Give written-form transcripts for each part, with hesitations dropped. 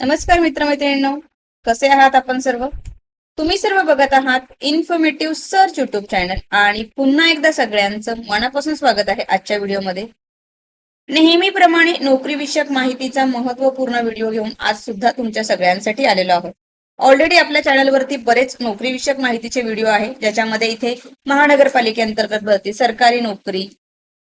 नमस्कार मित्रमैत्रिणींनो, कसे आहात आपण सर्व? तुम्ही सर्व बघत आहात इन्फॉर्मेटिव्ह सर्च युट्यूब चॅनल आणि पुन्हा एकदा सगळ्यांचं मनापासून स्वागत आहे आजच्या व्हिडिओमध्ये. नेहमीप्रमाणे नोकरीविषयक माहितीचा महत्वपूर्ण व्हिडिओ घेऊन आज सुद्धा तुमच्या सगळ्यांसाठी आलेलो आहोत. ऑलरेडी आपल्या चॅनलवरती बरेच नोकरीविषयक माहितीचे व्हिडिओ आहे, ज्याच्यामध्ये इथे महानगरपालिकेअंतर्गत भरती, सरकारी नोकरी,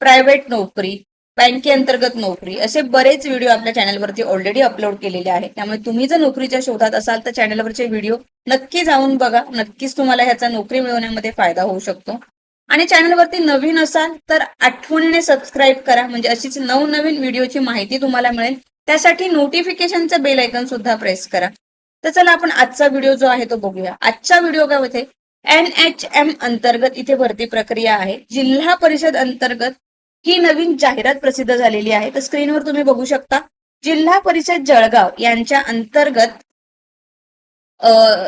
प्रायव्हेट नोकरी, बँकेअंतर्गत नोकरी असे बरेच व्हिडिओ आपल्या चॅनलवरती ऑलरेडी अपलोड केलेले आहेत. त्यामुळे तुम्ही जर नोकरीच्या शोधात असाल तर चॅनलवरचे व्हिडिओ नक्की जाऊन बघा. नक्कीच तुम्हाला ह्याचा नोकरी मिळवण्यामध्ये फायदा होऊ शकतो. आणि चॅनलवरती नवीन असाल तर आठवणीने सबस्क्राईब करा, म्हणजे अशीच नवनवीन व्हिडिओची माहिती तुम्हाला मिळेल. त्यासाठी नोटिफिकेशनचं बेल आयकॉन सुद्धा प्रेस करा. तर चला आपण आजचा व्हिडिओ जो आहे तो बघूया. आजच्या व्हिडिओ काय होते, NHM अंतर्गत इथे भरती प्रक्रिया आहे. जिल्हा परिषद अंतर्गत ही नवीन जाहिरात प्रसिद्ध झालेली आहे. तर स्क्रीनवर तुम्ही बघू शकता, जिल्हा परिषद जळगाव यांच्या अंतर्गत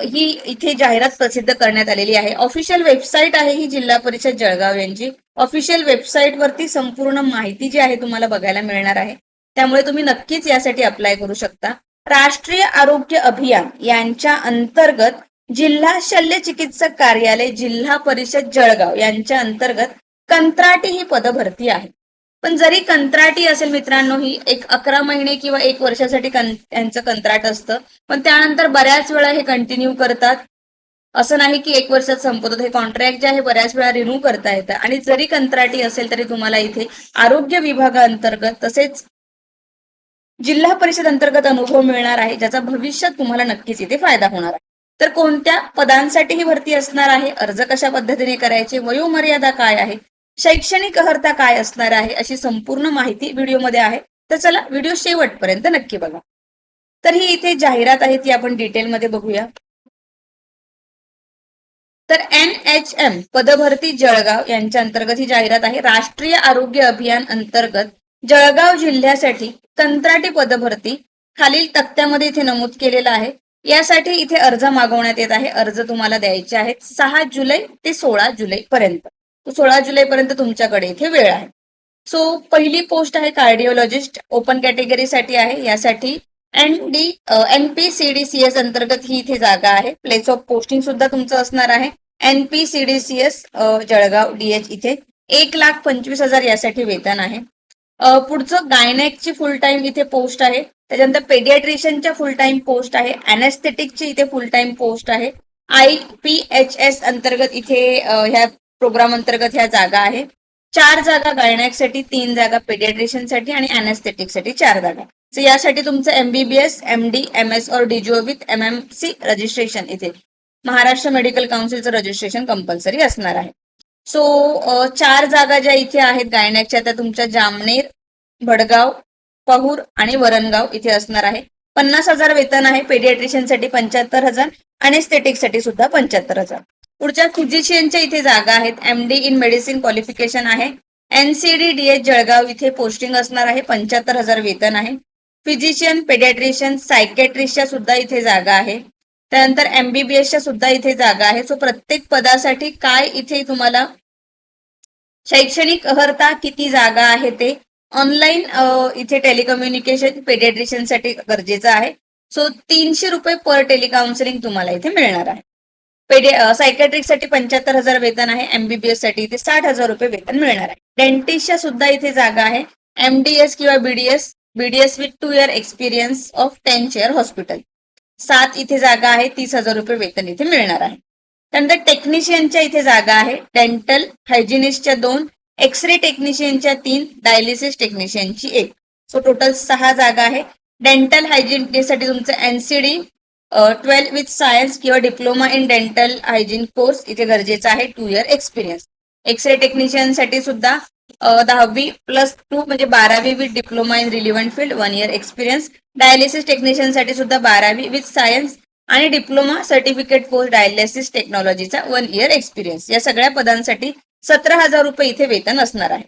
ही इथे जाहिरात प्रसिद्ध करण्यात आलेली आहे. ऑफिशियल वेबसाईट आहे ही जिल्हा परिषद जळगाव यांची. ऑफिशियल वेबसाईट वरती संपूर्ण माहिती जी आहे तुम्हाला बघायला मिळणार आहे. त्यामुळे तुम्ही नक्कीच यासाठी अप्लाय करू शकता. राष्ट्रीय आरोग्य अभियान यांच्या अंतर्गत जिल्हा शल्य चिकित्सक कार्यालय जिल्हा परिषद जळगाव यांच्या अंतर्गत कंत्राटी ही पदभरती आहे. पण जरी कंत्राटी असेल मित्रांनो, ही 11 महिने किंवा 1 वर्षासाठी त्यांचं कंत्राट असतं, पण त्यानंतर बऱ्याच वेळा हे कंटिन्यू करतात. असं नाही की 1 वर्षात संपवतात. हे कॉन्ट्रॅक्ट जे आहे बऱ्याच वेळा रिन्यू करता येतं. आणि जरी कंत्राटी असेल तरी तुम्हाला इथे आरोग्य विभागाअंतर्गत तसेच जिल्हा परिषद अंतर्गत अनुभव मिळणार आहे, ज्याचा भविष्यात तुम्हाला नक्कीच इथे फायदा होणार आहे. तर कोणत्या पदांसाठी ही भरती असणार आहे, अर्ज कशा पद्धतीने करायचे, वयोमर्यादा काय आहे, शैक्षणिक अर्हता काय असणार आहे, अशी संपूर्ण माहिती व्हिडिओमध्ये आहे. तर चला व्हिडिओ शेवटपर्यंत नक्की बघा. तर ही इथे जाहिरात आहे ती आपण डिटेलमध्ये बघूया. तर NHM पदभरती जळगाव यांच्या अंतर्गत ही जाहिरात आहे. राष्ट्रीय आरोग्य अभियान अंतर्गत जळगाव जिल्ह्यासाठी कंत्राटी पदभरती खालील तक्त्यामध्ये इथे नमूद केलेलं आहे. यासाठी इथे अर्ज मागवण्यात येत आहे. अर्ज तुम्हाला द्यायचे आहेत 6 जुलै ते 16 जुलै पर्यंत. 16 जुलै पर्यंत तुमच्याकडे इथे वेळ आहे. सो पहिली पोस्ट आहे कार्डिओलॉजिस्ट, ओपन कॅटेगरीसाठी आहे. यासाठी NPCDCS अंतर्गत ही इथे जागा आहे. प्लेस ऑफ पोस्टिंग सुद्धा तुमचं असणार आहे NPCDCS जळगाव DH इथे. 1,25,000 यासाठी वेतन आहे. पुढचं गायनेकची फुल टाइम इथे पोस्ट आहे. त्याच्यानंतर पेडियाट्रिशियनच्या फुल टाइम पोस्ट आहे. अॅनेस्थेटिकची इथे फुल टाइम पोस्ट आहे. IPHS अंतर्गत इथे ह्या प्रोग्राम अंतर्गत ह्या जागा आहे. 4 जागा गायनेकसाठी, 3 जागा पेडियाट्रिशियनसाठी आणि अॅनेस्थेटिकसाठी 4 जागा. सो यासाठी तुमचं MBBS, MD, MS और DGO विथ MMC रजिस्ट्रेशन इथे महाराष्ट्र मेडिकल काउन्सिलचं रजिस्ट्रेशन कंपल्सरी असणार आहे. सो 4 जागा ज्या इथे आहेत गायनेकच्या त्या तुमच्या जामनेर, भडगाव, पहूर आणि वरणगाव इथे असणार आहे. 50,000 वेतन आहे. पेडियाट्रिशियनसाठी 75,000, अॅनेस्थेटिकसाठी सुद्धा 75,000. पुढच्या फिजिशियनच्या इथे जागा आहेत. MD इन मेडिसिन क्वालिफिकेशन आहे. NCDDH जळगाव इथे पोस्टिंग असणार आहे. 75,000 वेतन आहे. फिजिशियन, पेडियाट्रिशियन, सायकॅट्रिस्टच्या सुद्धा इथे जागा आहे. त्यानंतर MBBSच्या सुद्धा इथे जागा आहे. सो प्रत्येक पदासाठी काय इथे तुम्हाला शैक्षणिक अर्हता, किती जागा आहे ते ऑनलाईन इथे टेलिकम्युनिकेशन पेडियाट्रिशियनसाठी गरजेचं आहे. सो 300 रुपये पर टेलिकाउन्सिलिंग तुम्हाला इथे मिळणार आहे. सायकॅट्रिकसाठी 75,000 वेतन आहे. MBBS साठी इथे 60,000 रुपये वेतन मिळणार आहे. डेंटिस्टच्या सुद्धा इथे जागा आहे. MDS किंवा BDS with 2 year experience of 10 chair hospital. 7 इथे जागा आहे. 30,000 रुपये वेतन इथे मिळणार आहे. त्यानंतर टेक्निशियनच्या इथे जागा आहे. डेंटल हायजिनिस्टच्या 2, एक्सरे टेक्निशियनच्या 3, डायलिसिस टेक्निशियनची 1. सो टोटल 6 जागा आहे. डेंटल हायजिनिस्टसाठी तुमचं NCD 12 विथ सायन्स किंवा diploma in dental hygiene course इथे गरजेचा आहे. 2 इयर एक्सपिरियन्स. एक्सरे टेक्निशियनसाठी सुद्धा 10वी+2 म्हणजे 12वी with diploma in relevant field 1 year experience. Dialysis टेक्निशियनसाठी सुद्धा 12वी विथ सायन्स आणि डिप्लोमा सर्टिफिकेट कोर्स डायलिसिस टेक्नॉलॉजीचा 1 इयर एक्सपिरियन्स. या सगळ्या पदांसाठी 17,000 रुपये इथे वेतन असणार आहे.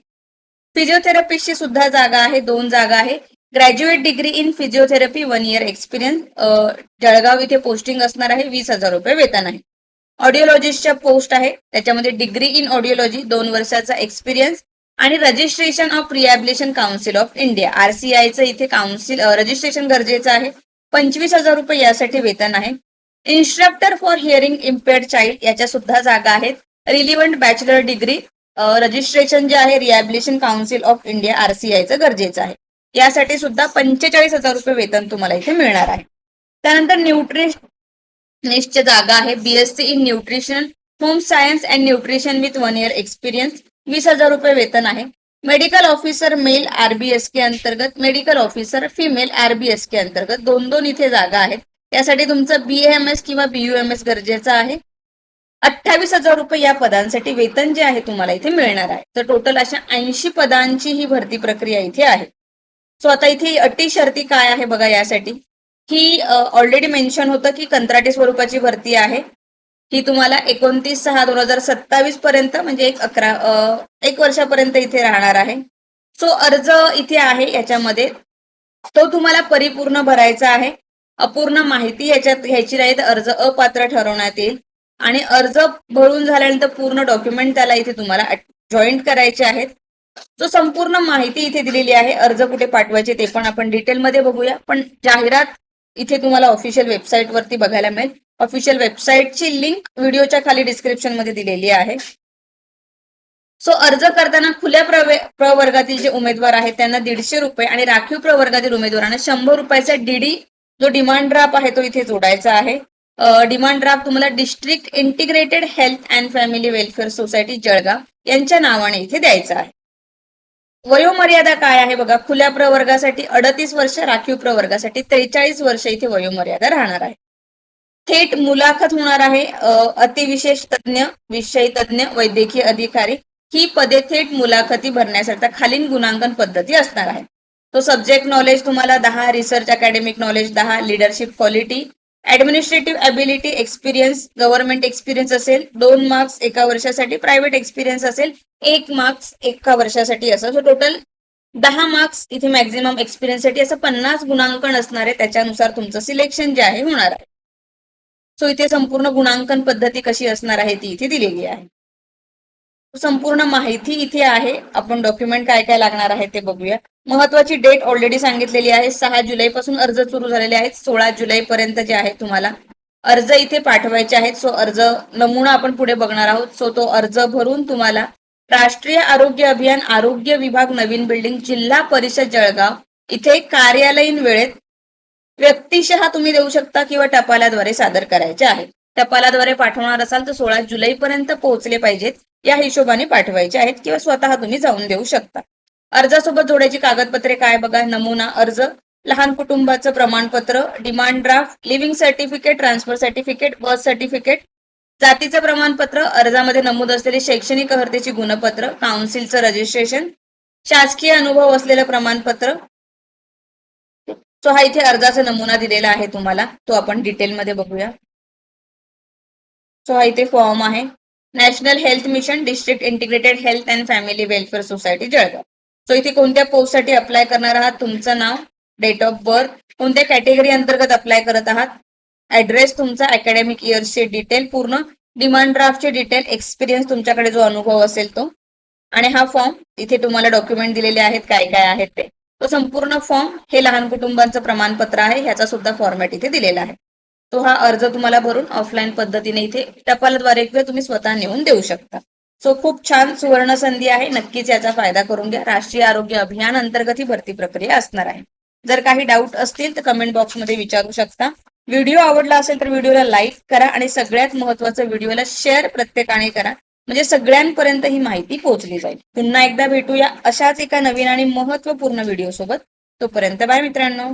फिजिओथेरपिस्टची सुद्धा जागा आहे. 2 जागा आहे. Graduate degree in physiotherapy 1 year experience Jalgaon इथे पोस्टिंग असणार आहे. 20,000 रुपये वेतन आहे. ऑडिओलॉजिस्टच्या पोस्ट आहे. त्याच्यामध्ये डिग्री इन ऑडिओलॉजी 2 वर्षाचा एक्सपिरियन्स आणि registration of rehabilitation council of India RCIचं इथे काउन्सिल रजिस्ट्रेशन गरजेचं आहे. 25,000 रुपये यासाठी वेतन आहे. इन्स्ट्रक्टर फॉर हिअरिंग इम्पेअर्ड चाइल्ड याच्या सुद्धा जागा आहेत. रिलिव्हंट बॅचलर डिग्री रजिस्ट्रेशन जे आहे रिहॅबिलिटेशन काउन्सिल ऑफ इंडिया RCIचं गरजेचं आहे. यासाठी सुद्धा 45,000 रुपये वेतन तुम्हाला इथे मिळणार आहे. त्यानंतर न्यूट्रिशनिस्टच्या जागा आहे. BSc in nutrition home science and nutrition with 1 year experience 20,000 रुपये वेतन आहे. मेडिकल ऑफिसर मेल RBSK अंतर्गत, मेडिकल ऑफिसर फिमेल RBSK अंतर्गत दोन इथे जागा आहेत. यासाठी तुमचं BAMS किंवा BUMS गरजेचं आहे. 28,000 रुपये या पदांसाठी वेतन जे आहे तुम्हाला इथे मिळणार आहे. तर टोटल अशा 80 पदांची ही भरती प्रक्रिया इथे आहे. सो आता इथे अटी शर्ती काय आहे बघा. यासाठी ही ऑलरेडी मेन्शन होतं की कंत्राटी स्वरूपाची भरती आहे. ही तुम्हाला 29/6/2027 पर्यंत म्हणजे 1 वर्षापर्यंत इथे राहणार आहे. सो अर्ज इथे आहे याच्यामध्ये तो तुम्हाला परिपूर्ण भरायचा आहे. अपूर्ण माहिती याच्यात घ्यायची नाही तर अर्ज अपात्र ठरवण्यात येईल. आणि अर्ज भरून झाल्यानंतर पूर्ण डॉक्युमेंट त्याला इथे तुम्हाला जॉईंट करायचे आहेत. तो संपूर्ण माहिती इथे दिलेली आहे. अर्ज कुठे पाठवायचे ते पण आपण डिटेलमध्ये बघूया. पण जाहिरात इथे तुम्हाला ऑफिशियल वेबसाईट वरती बघायला मिळेल. ऑफिशियल वेबसाईटची लिंक व्हिडिओच्या खाली डिस्क्रिप्शन मध्ये दिलेली आहे. सो अर्ज करताना खुल्या प्रवर्गातील जे उमेदवार आहेत त्यांना 150 रुपये आणि राखीव प्रवर्गातील उमेदवारांना 100 रुपयाचा DD जो डिमांड ड्राफ्ट आहे तो इथे जोडायचा आहे. डिमांड ड्राफ्ट तुम्हाला district integrated health and family welfare society Jalgaon यांच्या नावाने इथे द्यायचा आहे. वयोमर्यादा काय आहे बघा. खुल्या प्रवर्गासाठी 38 वर्ष, राखीव प्रवर्गासाठी 43 वर्ष इथे वयोमर्यादा राहणार आहे. थेट मुलाखत होणार आहे. अतिविशेष तज्ञ, विषय तज्ञ, वैद्यकीय अधिकारी ही पदे थेट मुलाखती भरण्यासाठी खालील गुणांकन पद्धती असणार आहे. तो सब्जेक्ट नॉलेज तुम्हाला 10, research academic knowledge 10, leadership quality, administrative ability experience, government experience असेल 2 मार्क्स 1 वर्षासाठी, प्रायव्हेट एक्सपिरियन्स असेल 1 मार्क्स 1 वर्षासाठी असं. सो टोटल 10 मार्क्स इथे मॅक्झिमम एक्सपिरियन्ससाठी असं 50 गुणांकन असणार आहे. त्याच्यानुसार तुमचं सिलेक्शन जे आहे होणार आहे. सो इथे संपूर्ण गुणांकन पद्धती कशी असणार आहे ती इथे दिलेली आहे. संपूर्ण माहिती इथे आहे. आपण डॉक्युमेंट काय काय लागणार आहे ते बघूया. महत्वाची डेट ऑलरेडी सांगितलेली आहे. 6 जुलै पासून अर्ज सुरू झालेले आहेत. 16 जुलै पर्यंत जे आहे तुम्हाला अर्ज इथे पाठवायचे आहेत. सो अर्ज नमुना आपण पुढे बघणार आहोत. सो तो अर्ज भरून तुम्हाला राष्ट्रीय आरोग्य अभियान आरोग्य विभाग नवीन बिल्डिंग जिल्हा परिषद जळगाव इथे कार्यालयीन वेळेत व्यक्तिशः तुम्ही देऊ शकता किंवा टपालाद्वारे सादर करायचे आहे. टपालाद्वारे पाठवणार असाल तर 16 जुलै पर्यंत पोहोचले पाहिजेत या हिशोबाने पाठवायचे आहेत किंवा स्वतः तुम्ही जाऊन देऊ शकता. अर्जासोबत जोडायची कागदपत्रे काय बघा. नमुना अर्ज, लहान कुटुंबाचं प्रमाणपत्र, demand draft, living certificate, transfer certificate, birth certificate, जातीचं प्रमाणपत्र, अर्जामध्ये नमूद असलेले शैक्षणिक अर्हतेची गुणपत्र, काउन्सिलचं रजिस्ट्रेशन, शासकीय अनुभव असलेलं प्रमाणपत्र. सो हा इथे अर्जाचा नमुना दिलेला आहे तुम्हाला. तो आपण डिटेलमध्ये बघूया. सो हा इथे फॉर्म आहे. National health mission district integrated health and family welfare society Jalgaon. So इथे कोणत्या पोस्टसाठी अप्लाय करणार आहात, तुमचं नाव, डेट ऑफ बर्थ, कोणत्या कॅटेगरी अंतर्गत अप्लाय करत आहात, ऍड्रेस तुमचा, अकॅडमिक इयर्सचे डिटेल पूर्ण, डिमांड ड्राफ्टचे डिटेल, एक्सपिरियन्स तुमच्याकडे जो अनुभव असेल तो, आणि हा फॉर्म इथे तुम्हाला डॉक्युमेंट दिलेले आहेत काय काय आहेत ते. तो संपूर्ण फॉर्म हे लहान कुटुंबांचं प्रमाणपत्र आहे. ह्याचा सुद्धा फॉर्मॅट इथे दिलेला आहे. तो हा अर्ज तुम्हाला भरून ऑफलाईन पद्धतीने इथे टपालद्वारे किंवा तुम्ही स्वतः नेऊन देऊ शकता. सो खूप छान सुवर्ण संधी आहे. नक्कीच याचा फायदा करून घ्या. राष्ट्रीय आरोग्य अभियान अंतर्गत ही भरती प्रक्रिया असणार आहे. जर काही डाऊट असतील तर कमेंट बॉक्समध्ये विचारू शकता. व्हिडिओ आवडला असेल तर व्हिडिओला लाईक करा आणि सगळ्यात महत्त्वाचं व्हिडिओला शेअर प्रत्येकाने करा म्हणजे सगळ्यांपर्यंत ही माहिती पोहोचली जाईल. पुन्हा एकदा भेटूया अशाच एका नवीन आणि महत्त्वपूर्ण व्हिडिओ सोबत. तोपर्यंत बाय मित्रांनो.